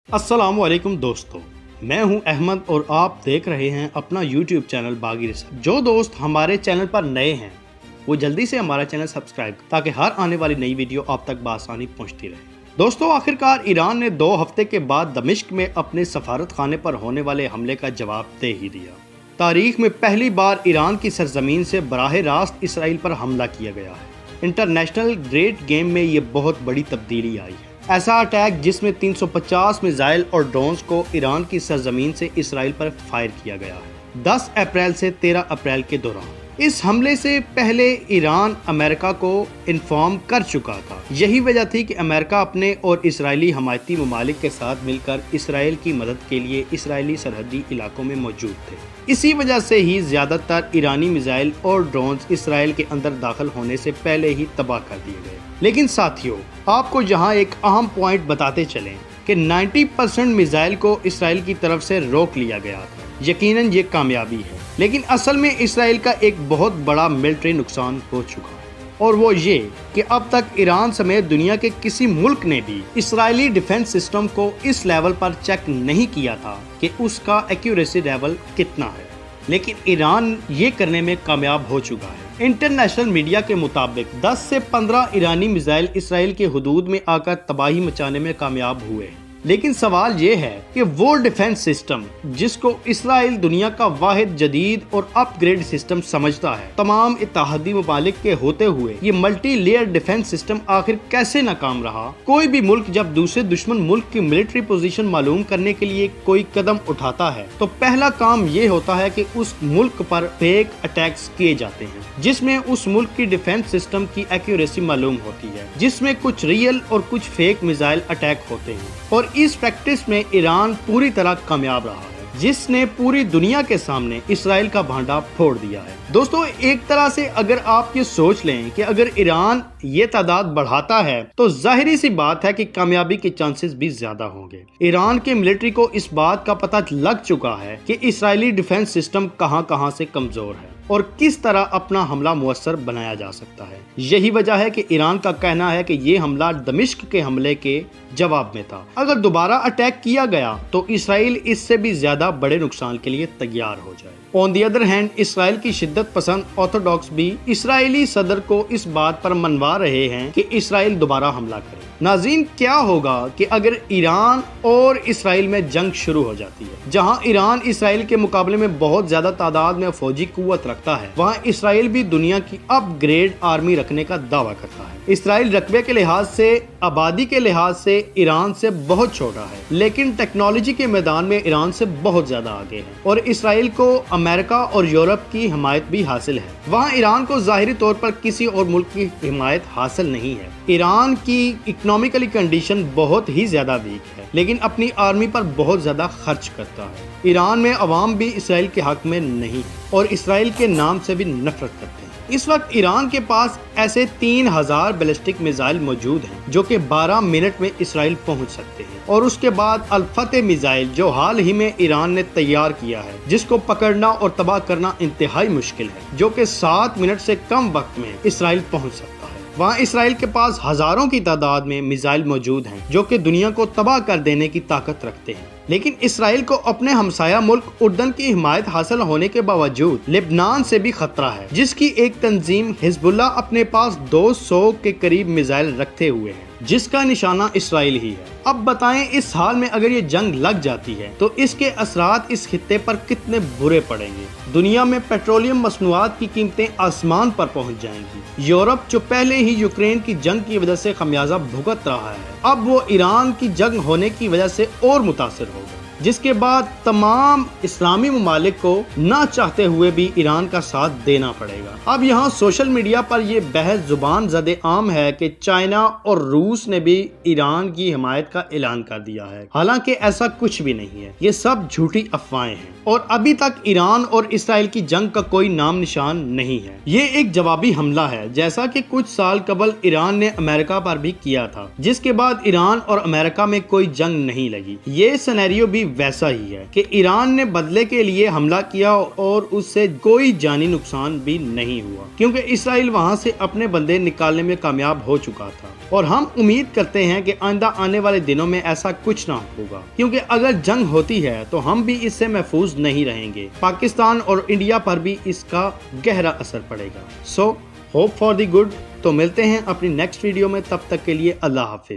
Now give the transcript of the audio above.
अस्सलाम वालेकुम दोस्तों, मैं हूं अहमद और आप देख रहे हैं अपना YouTube चैनल बागी रिसर्च। जो दोस्त हमारे चैनल पर नए हैं वो जल्दी से हमारा चैनल सब्सक्राइब ताकि हर आने वाली नई वीडियो आप तक बआसानी पहुंचती रहे। दोस्तों, आखिरकार ईरान ने 2 हफ्ते के बाद दमिश्क में अपने सफारत खाने पर होने वाले हमले का जवाब दे ही दिया। तारीख में पहली बार ईरान की सरजमीन से बराह रास्त इसराइल पर हमला किया गया है। इंटरनेशनल ग्रेट गेम में ये बहुत बड़ी तब्दीली आई है। ऐसा अटैक जिसमें 350 मिसाइल और ड्रोन्स को ईरान की सरजमीन से इसराइल पर फायर किया गया है 10 अप्रैल से 13 अप्रैल के दौरान। इस हमले से पहले ईरान अमेरिका को इन्फॉर्म कर चुका था। यही वजह थी कि अमेरिका अपने और इसराइली हमायती ममालिक के साथ मिलकर इसराइल की मदद के लिए इसराइली सरहदी इलाकों में मौजूद थे। इसी वजह से ही ज़्यादातर ईरानी मिसाइल और ड्रोन्स इसराइल के अंदर दाखिल होने से पहले ही तबाह कर दिए गए। लेकिन साथियों, आपको यहाँ एक अहम पॉइंट बताते चलें कि 90% मिसाइल को इसराइल की तरफ से रोक लिया गया था। यकीनन ये कामयाबी है, लेकिन असल में इसराइल का एक बहुत बड़ा मिलिट्री नुकसान हो चुका है, और वो ये कि अब तक ईरान समेत दुनिया के किसी मुल्क ने भी इसराइली डिफेंस सिस्टम को इस लेवल पर चेक नहीं किया था कि उसका एक्यूरेसी लेवल कितना है। लेकिन ईरान ये करने में कामयाब हो चुका है। इंटरनेशनल मीडिया के मुताबिक 10 से 15 ईरानी मिसाइल इसराइल के हुदूद में आकर तबाही मचाने में कामयाब हुए। लेकिन सवाल ये है कि वो डिफेंस सिस्टम जिसको इसराइल दुनिया का वाहिद जदीद और अपग्रेड सिस्टम समझता है, तमाम इत्तेहादी ममालिक के होते हुए ये मल्टी लेयर डिफेंस सिस्टम आखिर कैसे नाकाम रहा। कोई भी मुल्क जब दूसरे दुश्मन मुल्क की मिलिट्री पोजीशन मालूम करने के लिए कोई कदम उठाता है तो पहला काम ये होता है कि उस मुल्क पर फेक अटैक्स किए जाते हैं, जिसमें उस मुल्क की डिफेंस सिस्टम की एक्यूरेसी मालूम होती है, जिसमें कुछ रियल और कुछ फेक मिसाइल अटैक होते हैं। और इस प्रैक्टिस में ईरान पूरी तरह कामयाब रहा है, जिसने पूरी दुनिया के सामने इसराइल का भांडा फोड़ दिया है। दोस्तों, एक तरह से अगर आप ये सोच लें कि अगर ईरान ये तादाद बढ़ाता है तो जाहिर सी बात है कि कामयाबी के चांसेस भी ज्यादा होंगे। ईरान के मिलिट्री को इस बात का पता लग चुका है कि इसराइली डिफेंस सिस्टम कहां से कमजोर है और किस तरह अपना हमला मुअस्सर बनाया जा सकता है। यही वजह है कि ईरान का कहना है कि ये हमला दमिश्क के हमले के जवाब में था। अगर दोबारा अटैक किया गया तो इसराइल इससे भी ज्यादा बड़े नुकसान के लिए तैयार हो जाए। On the other hand, Israel की शिद्दत पसंद ऑर्थोडॉक्स भी इसराइली सदर को इस बात पर मनवा रहे हैं कि इसराइल दोबारा हमला करे। नाज़रीन, क्या होगा कि अगर ईरान और इसराइल में जंग शुरू हो जाती है? जहां ईरान इसराइल के मुकाबले में बहुत ज्यादा तादाद में फौजी कुव्वत रखता है, वहां इसराइल भी दुनिया की अपग्रेड आर्मी रखने का दावा करता है। इसराइल रकबे के लिहाज से, आबादी के लिहाज से ईरान से बहुत छोटा है, लेकिन टेक्नोलॉजी के मैदान में ईरान से बहुत ज्यादा आगे है और इसराइल को अमेरिका और यूरोप की हिमायत भी हासिल है। वहाँ ईरान को जाहिरी तौर पर किसी और मुल्क की हिमायत हासिल नहीं है। ईरान की इकोनॉमिकली कंडीशन बहुत ही ज्यादा वीक है, लेकिन अपनी आर्मी पर बहुत ज्यादा खर्च करता है। ईरान में अवाम भी इसराइल के हक में नहीं है और इसराइल के नाम से भी नफरत करते हैं। इस वक्त ईरान के पास ऐसे 3000 बैलिस्टिक मिसाइल मौजूद हैं जो कि 12 मिनट में इसराइल पहुंच सकते हैं, और उसके बाद अल-फतह मिसाइल जो हाल ही में ईरान ने तैयार किया है, जिसको पकड़ना और तबाह करना इंतहाई मुश्किल है, जो कि 7 मिनट से कम वक्त में इसराइल पहुंच सकता है। वहाँ इसराइल के पास हजारों की तादाद में मिसाइल मौजूद हैं जो कि दुनिया को तबाह कर देने की ताकत रखते हैं। लेकिन इसराइल को अपने हमसाया मुल्क उर्दन की हिमायत हासिल होने के बावजूद लेबनान से भी खतरा है, जिसकी एक तंजीम हिजबुल्लाह अपने पास 200 के करीब मिसाइल रखते हुए है, जिसका निशाना इसराइल ही है। अब बताएं, इस हाल में अगर ये जंग लग जाती है तो इसके असरात इस खित्ते पर कितने बुरे पड़ेंगे। दुनिया में पेट्रोलियम मसनूआत की कीमतें आसमान पर पहुंच जाएंगी। यूरोप जो पहले ही यूक्रेन की जंग की वजह से खमियाजा भुगत रहा है, अब वो ईरान की जंग होने की वजह से और मुतासिर होगा, जिसके बाद तमाम इस्लामी ममालिक को ना चाहते हुए भी ईरान का साथ देना पड़ेगा। अब यहाँ सोशल मीडिया पर यह बहस जुबान ज़दे आम है कि चाइना और रूस ने भी ईरान की हिमायत का ऐलान कर दिया है। हालांकि ऐसा कुछ भी नहीं है, ये सब झूठी अफवाहें हैं और अभी तक ईरान और इसराइल की जंग का कोई नाम निशान नहीं है। ये एक जवाबी हमला है, जैसा कि कुछ साल कबल ईरान ने अमेरिका पर भी किया था, जिसके बाद ईरान और अमेरिका में कोई जंग नहीं लगी। ये सिनेरियो भी वैसा ही है कि ईरान ने बदले के लिए हमला किया और उससे कोई जानी नुकसान भी नहीं हुआ, क्योंकि इसराइल वहां से अपने बंदे निकालने में कामयाब हो चुका था। और हम उम्मीद करते हैं कि आइंदा आने वाले दिनों में ऐसा कुछ ना होगा, क्योंकि अगर जंग होती है तो हम भी इससे महफूज नहीं रहेंगे। पाकिस्तान और इंडिया पर भी इसका गहरा असर पड़ेगा। So hope for the good. तो मिलते हैं अपनी नेक्स्ट वीडियो में, तब तक के लिए अल्लाह हाफिज।